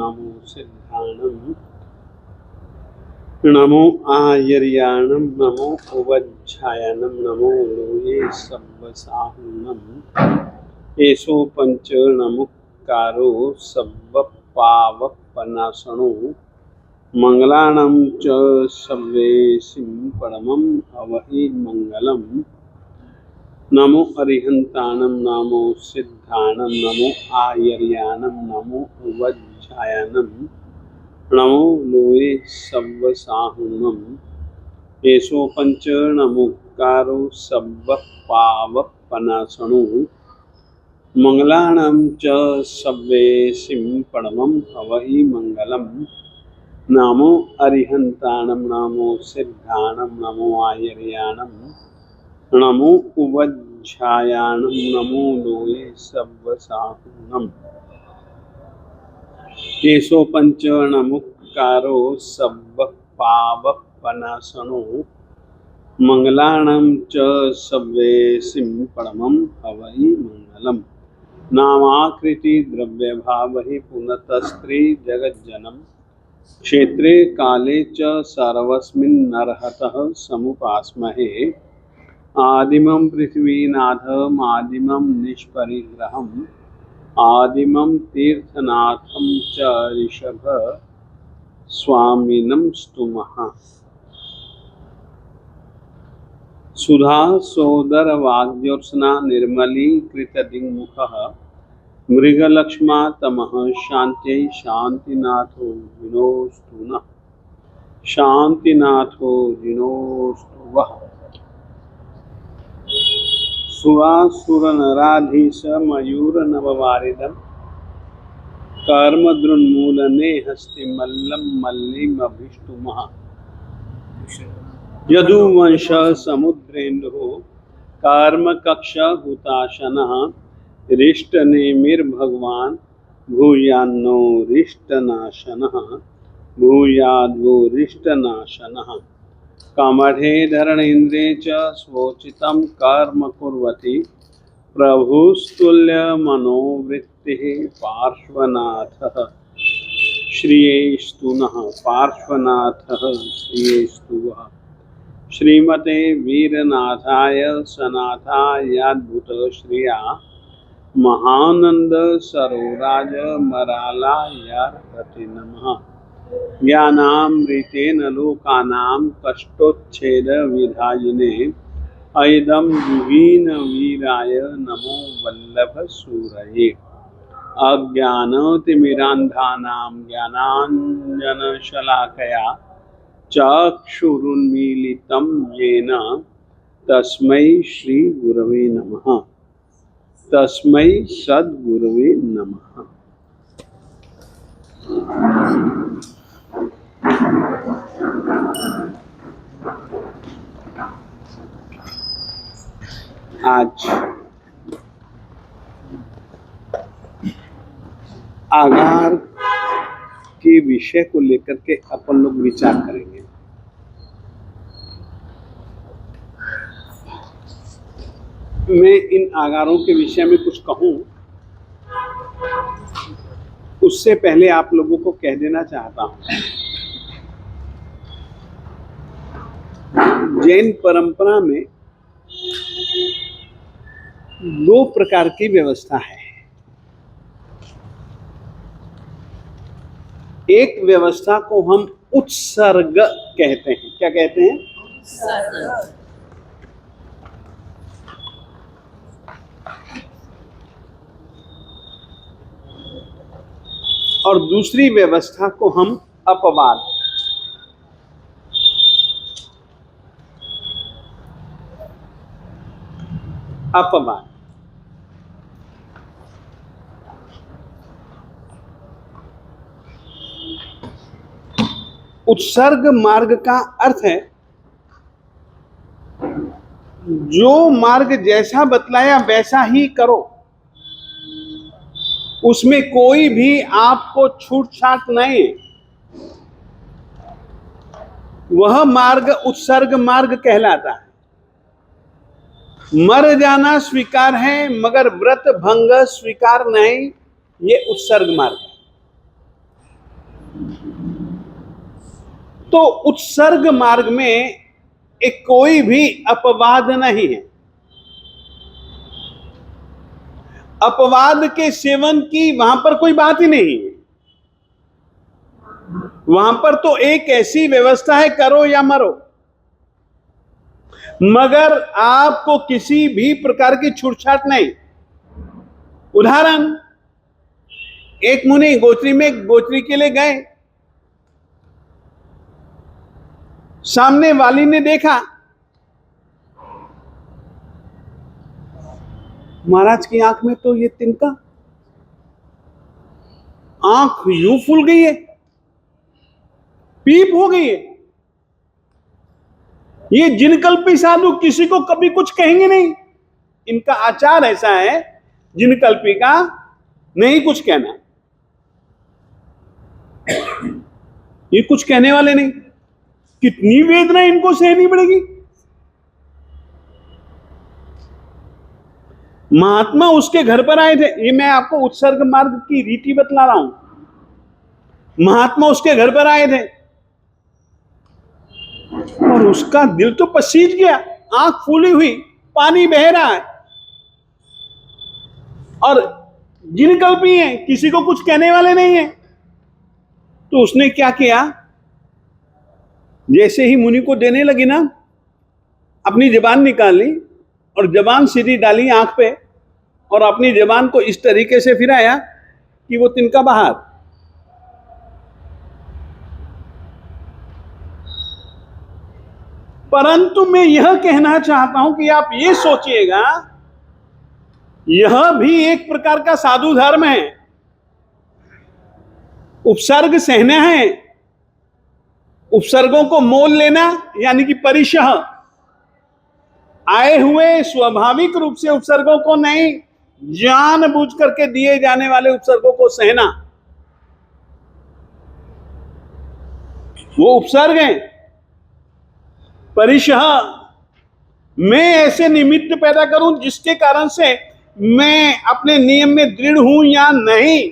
नमो सिद्धाणं नमो आयर्याणं नमो उवज्झायानं नमो लोये सव्वसाहुनं एषो पंचणमुक्कारो सव्वपावपनाशनो मंगलानां च सव्वेसिं परमं अवहि मंगलम् नमो अरिहंताणं नमो सिद्धाणं नमो आयर्याणं नमो उवज्झायानं नमो लोये सव्वसाहुनं एषो पंचणमुक्कारो सव्वपावपनाशनो मंगलानां च सव्वेसिं परमं अवहि मंगलम् नमो अरिहंताणं नमो सिद्धाणं नमो आयर्याणं नमो उवज्झायानं नमो लोये सव्वसाहुनं एषो पंचणमुक्कारो सव्वपावपनाशनो मंगलानां च सव्वेसिं परमं अवहि मंगलम् नामाकृति द्रव्यभावहि पुनतस्त्री जगज्जनम् क्षेत्रे काले च सर्वस्मिन् नरहतः समुपास्महे आदिमं पृथ्वीनाथम् आदिमं निष्परिग्रहम् आदिमं तीर्थनाथं च ऋषभ स्वामिनं स्तुमः सुधा सोदर वाग्योत्सना निर्मलीकृतदिङ्मुखः मृगलक्ष्मा तमः शान्त्यै शान्तिनाथो जिनोस्तु नः शान्तिनाथो जिनोस्तु वः सुरासुरनराधीश मयूरनववारिदं कर्मद्रुन्मूलने हस्तिमल्लं मल्लिमभिष्टुमः यदुवंश समुद्रेन्दुः कर्मकक्षहुताशनः रिष्टनेमिर्भगवान् भूयान्नो रिष्टनाशनः भूयाद्वो रिष्टनाशनः कमठे धरणेन्द्रे च स्वोचितं कर्म कुर्वति प्रभुस्तुल्यमनोवृत्तिः पार्श्वनाथः श्रियेस्तु नः पार्श्वनाथः श्रियेस्तु वः श्रीमते वीरनाथाय सनाथायाद्भुत श्रिया महानंद सरोराज मरालायार्हते नमः ज्ञानामृतेन लोकानां कष्टोच्छेद विधायिने ऐदं युगीन वीराय नमो वल्लभ सूरये अज्ञानतिमिरान्धानां ज्ञानाञ्जनशलाकया चक्षुरुन्मीलितं येन तस्मै श्री गुरवे नमः तस्मै सद्गुरवे नमः। आज आगार के विषय को लेकर के अपन लोग विचार करेंगे। मैं इन आगारों के विषय में कुछ कहूं उससे पहले आप लोगों को कह देना चाहता हूं, जैन परंपरा में दो प्रकार की व्यवस्था है। एक व्यवस्था को हम उत्सर्ग कहते हैं। क्या कहते हैं? उत्सर्ग। और दूसरी व्यवस्था को हम अपवाद। अपवाद उत्सर्ग मार्ग का अर्थ है जो मार्ग जैसा बतलाया वैसा ही करो, उसमें कोई भी आपको छूट छाट नहीं। वह मार्ग उत्सर्ग मार्ग कहलाता है। मर जाना स्वीकार है मगर व्रत भंग स्वीकार नहीं, ये उत्सर्ग मार्ग है। तो उत्सर्ग मार्ग में एक कोई भी अपवाद नहीं है। अपवाद के सेवन की वहां पर कोई बात ही नहीं है। वहां पर तो एक ऐसी व्यवस्था है, करो या मरो, मगर आपको किसी भी प्रकार की छूटछाट नहीं। उदाहरण, एक मुनि गोत्री में गोत्री के लिए गए, सामने वाली ने देखा महाराज की आंख में तो ये तिनका, आंख यूं फूल गई है, पीप हो गई है। ये जिनकल्पी साधु किसी को कभी कुछ कहेंगे नहीं। इनका आचार ऐसा है, जिनकल्पी का नहीं कुछ कहना। ये कुछ कहने वाले नहीं। कितनी वेदना इनको सहनी पड़ेगी। महात्मा उसके घर पर आए थे। ये मैं आपको उत्सर्ग मार्ग की रीति बतला रहा हूं। महात्मा उसके घर पर आए थे और उसका दिल तो पसीज गया, आंख फूली हुई, पानी बह रहा है और जिनकल्पी है, किसी को कुछ कहने वाले नहीं है। तो उसने क्या किया, जैसे ही मुनि को देने लगी ना, अपनी जबान निकाली और जबान सीधी डाली आंख पे और अपनी जबान को इस तरीके से फिराया कि वो तिनका बाहर। परंतु मैं यह कहना चाहता हूं कि आप ये सोचिएगा, यह भी एक प्रकार का साधु धर्म है। उपसर्ग सहना है, उपसर्गों को मोल लेना, यानी कि परिशह, आए हुए स्वाभाविक रूप से उपसर्गों को नहीं, जानबूझ करके दिए जाने वाले उपसर्गों को सहना, वो उपसर्ग है। परिशह, मैं ऐसे निमित्त पैदा करूं जिसके कारण से मैं अपने नियम में दृढ़ हूं या नहीं,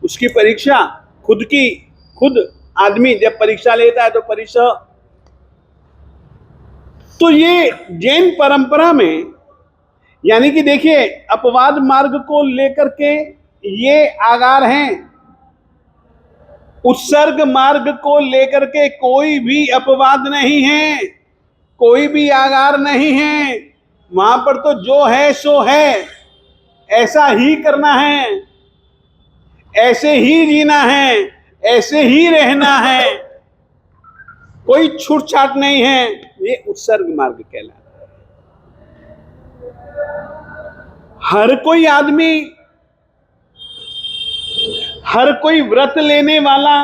उसकी परीक्षा खुद आदमी जब परीक्षा लेता है तो परिशह। तो ये जैन परंपरा में, यानी कि देखिए, अपवाद मार्ग को लेकर के ये आगार हैं। उत्सर्ग मार्ग को लेकर के कोई भी अपवाद नहीं है, कोई भी आगार नहीं है। वहां पर तो जो है सो है, ऐसा ही करना है, ऐसे ही जीना है, ऐसे ही रहना है, कोई छूटछाट नहीं है। ये उत्सर्ग मार्ग कहलाता है। हर कोई आदमी, हर कोई व्रत लेने वाला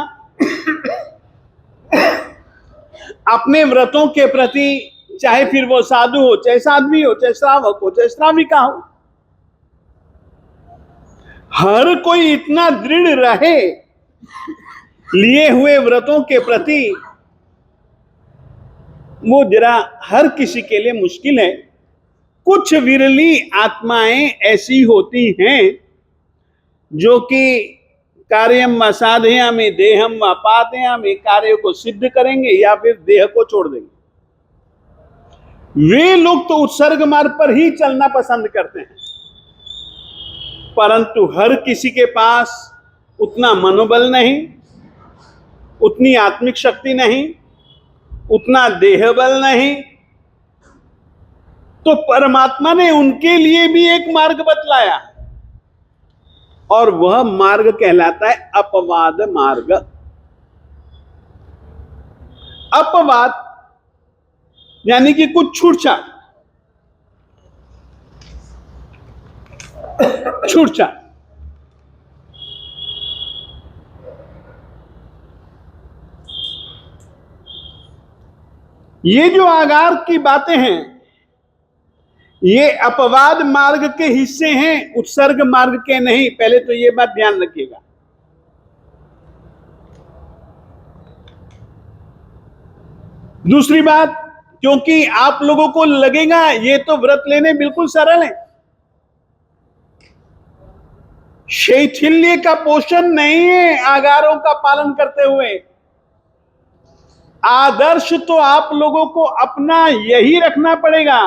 अपने व्रतों के प्रति, चाहे फिर वो साधु हो, चाहे साध्वी हो, चाहे श्रावक हो, चाहे श्राविका हो, हर कोई इतना दृढ़ रहे लिए हुए व्रतों के प्रति, वो जरा हर किसी के लिए मुश्किल है। कुछ विरली आत्माएं ऐसी होती हैं जो कि कार्यम असाधयामि देहम व पातयामि, कार्य को सिद्ध करेंगे या फिर देह को छोड़ देंगे। वे लोग तो उत्सर्ग मार्ग पर ही चलना पसंद करते हैं, परंतु हर किसी के पास उतना मनोबल नहीं, उतनी आत्मिक शक्ति नहीं, उतना देह बल नहीं। तो परमात्मा ने उनके लिए भी एक मार्ग बतलाया और वह मार्ग कहलाता है अपवाद मार्ग। अपवाद यानी कि कुछ छूटछाट, छूटछाट। ये जो आगार की बातें हैं, ये अपवाद मार्ग के हिस्से हैं, उत्सर्ग मार्ग के नहीं। पहले तो ये बात ध्यान रखिएगा। दूसरी बात, क्योंकि आप लोगों को लगेगा ये तो व्रत लेने बिल्कुल सरल है, शैथिल्य का पोषण नहीं है आगारों का पालन करते हुए। आदर्श तो आप लोगों को अपना यही रखना पड़ेगा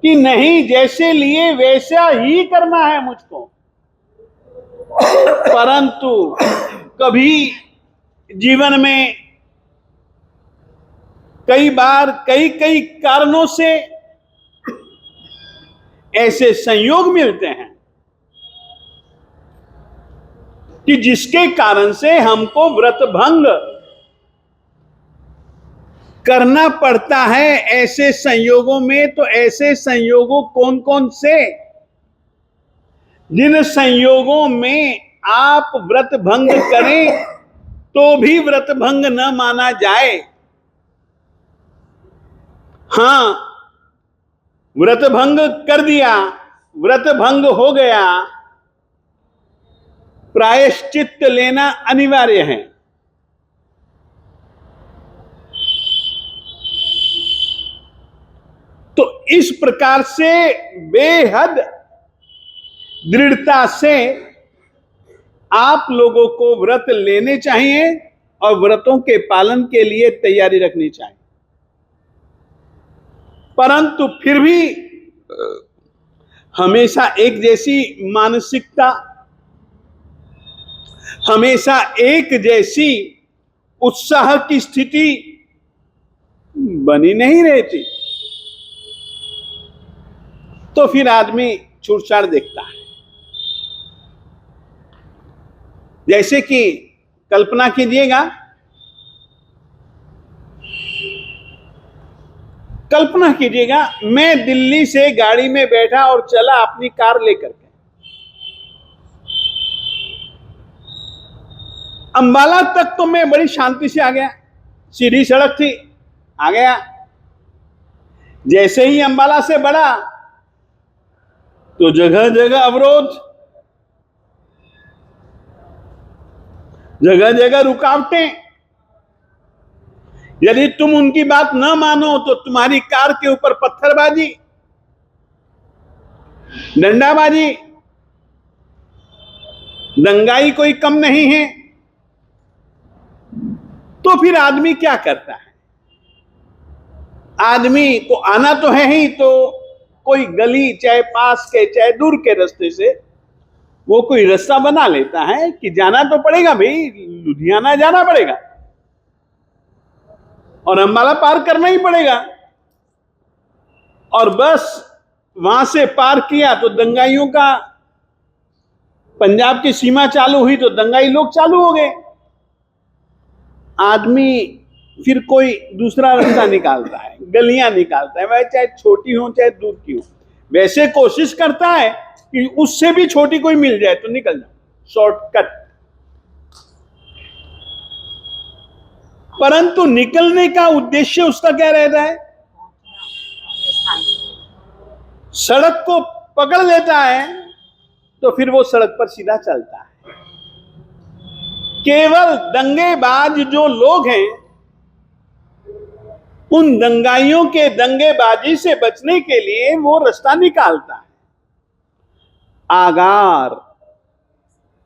कि नहीं, जैसे लिए वैसा ही करना है मुझको। परंतु कभी जीवन में कई बार कई कई कारणों से ऐसे संयोग मिलते हैं कि जिसके कारण से हमको व्रत भंग करना पड़ता है। ऐसे संयोगों में तो ऐसे संयोगों कौन कौन से, जिन संयोगों में आप व्रत भंग करें तो भी व्रत भंग न माना जाए। हां, व्रत भंग कर दिया, व्रत भंग हो गया, प्रायश्चित्त लेना अनिवार्य है। तो इस प्रकार से बेहद दृढ़ता से आप लोगों को व्रत लेने चाहिए और व्रतों के पालन के लिए तैयारी रखनी चाहिए। परंतु फिर भी हमेशा एक जैसी मानसिकता, हमेशा एक जैसी उत्साह की स्थिति बनी नहीं रहती, तो फिर आदमी छूटछाट देखता है। जैसे कि कल्पना कीजिएगा, कल्पना कीजिएगा मैं दिल्ली से गाड़ी में बैठा और चला अपनी कार लेकर के, अंबाला तक तो मैं बड़ी शांति से आ गया, सीधी सड़क थी, आ गया। जैसे ही अंबाला से बढ़ा तो जगह जगह अवरोध, जगह जगह रुकावटें। यदि तुम उनकी बात न मानो तो तुम्हारी कार के ऊपर पत्थरबाजी, डंडाबाजी, दंगाई कोई कम नहीं है। तो फिर आदमी क्या करता है? आदमी को आना तो है ही, तो कोई गली, चाहे पास के चाहे दूर के रास्ते से वो कोई रास्ता बना लेता है कि जाना तो पड़ेगा भाई, लुधियाना जाना पड़ेगा और अंबाला पार करना ही पड़ेगा। और बस वहां से पार किया तो दंगाइयों का, पंजाब की सीमा चालू हुई तो दंगाई लोग चालू हो गए। आदमी फिर कोई दूसरा रास्ता निकालता है, गलियां निकालता है, वह चाहे छोटी हो चाहे दूर की हो, वैसे कोशिश करता है कि उससे भी छोटी कोई मिल जाए तो निकल जाए, शॉर्टकट। परंतु निकलने का उद्देश्य उसका क्या रहता है? सड़क को पकड़ लेता है तो फिर वो सड़क पर सीधा चलता है। केवल दंगेबाज जो लोग हैं, उन दंगाइयों के दंगेबाजी से बचने के लिए वो रास्ता निकालता है। आगार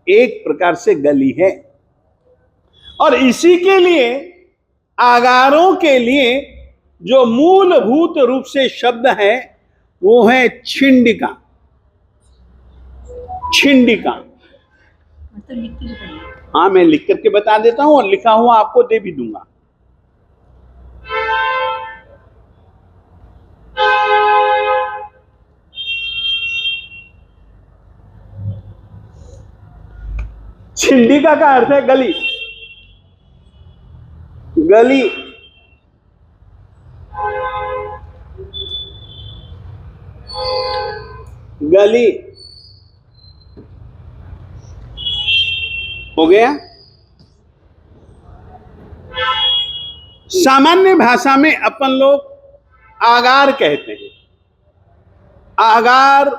एक प्रकार से गली है, और इसी के लिए आगारों के लिए जो मूलभूत रूप से शब्द है वो है छिंडिका। छिंडिका, हाँ, मैं लिख करके बता देता हूं और लिखा हुआ आपको दे भी दूंगा। छिंडिका का अर्थ है गली। गली, गली हो गया। सामान्य भाषा में अपन लोग आगार कहते हैं। आगार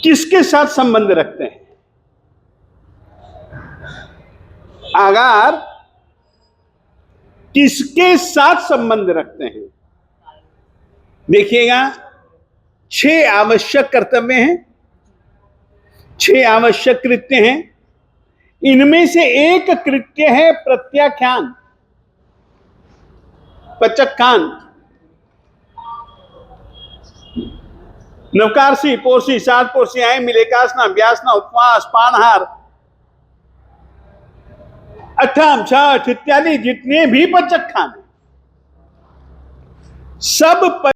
किसके साथ संबंध रखते हैं? आगार किसके साथ संबंध रखते हैं? देखिएगा, 6 आवश्यक कर्तव्य हैं, 6 आवश्यक कृत्य हैं। इनमें से एक कृत्य है प्रत्याख्यान, पचक्खान। नवकारसी, पोरसी, 7 पोरसियां, मिलेकासना, व्यासना, उपवास, पानहार, अठम, छठ इत्यादि जितने भी पचक्खान सब